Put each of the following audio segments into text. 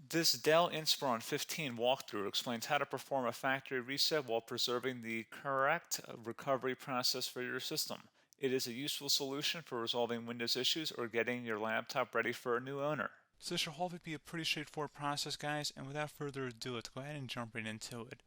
This Dell Inspiron 15 walkthrough explains how to perform a factory reset while preserving the correct recovery process for your system. It is a useful solution for resolving Windows issues or getting your laptop ready for a new owner. So this should hopefully be a pretty straightforward process, guys, and without further ado, let's go ahead and jump right into it.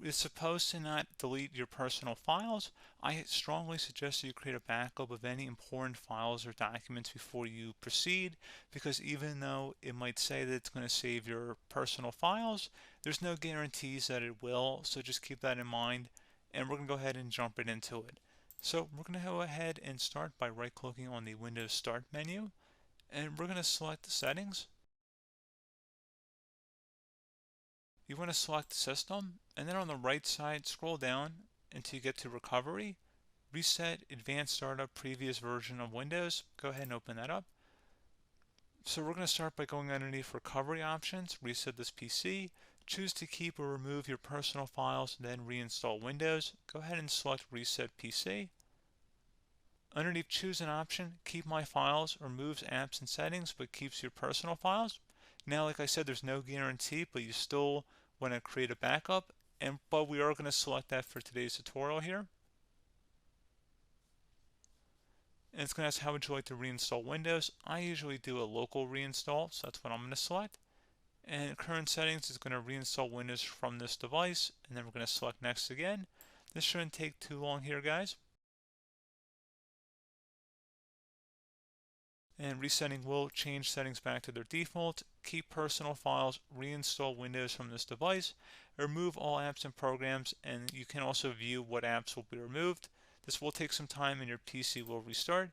It's supposed to not delete your personal files. I strongly suggest that you create a backup of any important files or documents before you proceed, because even though it might say that it's going to save your personal files, there's no guarantees that it will, so just keep that in mind, and we're going to go ahead and jump right into it. So we're going to go ahead and start by right-clicking on the Windows Start menu, and we're going to select the settings. You want to select System, and then on the right side, scroll down until you get to Recovery, Reset Advanced Startup Previous Version of Windows. Go ahead and open that up. So we're going to start by going underneath Recovery Options, reset this PC, choose to keep or remove your personal files, then reinstall Windows. Go ahead and select Reset PC. Underneath Choose an option, Keep My Files removes apps and settings but keeps your personal files. Now, like I said, there's no guarantee, but you still want to create a backup, but we are going to select that for today's tutorial here. And it's going to ask how would you like to reinstall Windows. I usually do a local reinstall, so that's what I'm going to select. And current settings is going to reinstall Windows from this device, and then we're going to select next again. This shouldn't take too long here, guys. And resetting will change settings back to their default, keep personal files, reinstall Windows from this device, remove all apps and programs, and you can also view what apps will be removed. This will take some time and your PC will restart.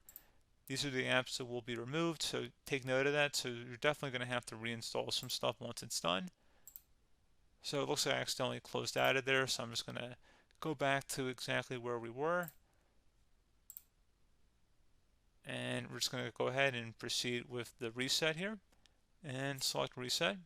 These are the apps that will be removed, so take note of that. So you're definitely going to have to reinstall some stuff once it's done. So it looks like I accidentally closed out of there, so I'm just going to go back to exactly where we were. And we're just going to go ahead and proceed with the reset here and select reset.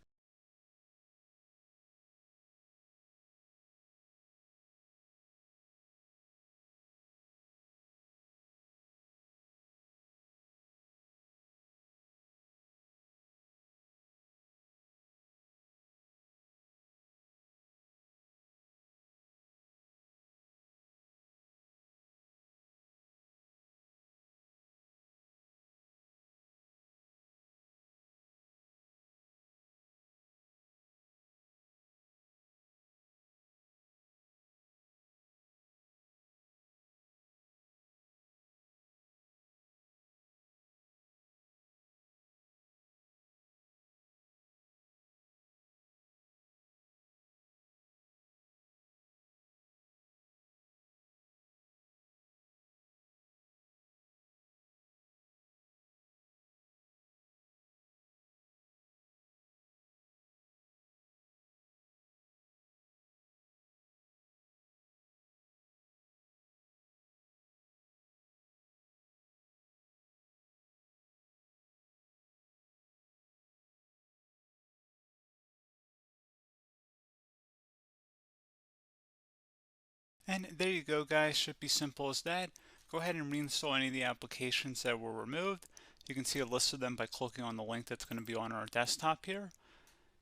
And there you go, guys. Should be simple as that. Go ahead and reinstall any of the applications that were removed. You can see a list of them by clicking on the link that's going to be on our desktop here.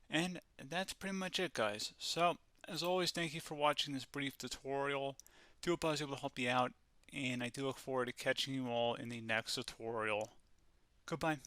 And that's pretty much it, guys. So, as always, thank you for watching this brief tutorial. Do hope I was able to help you out, and I do look forward to catching you all in the next tutorial. Goodbye.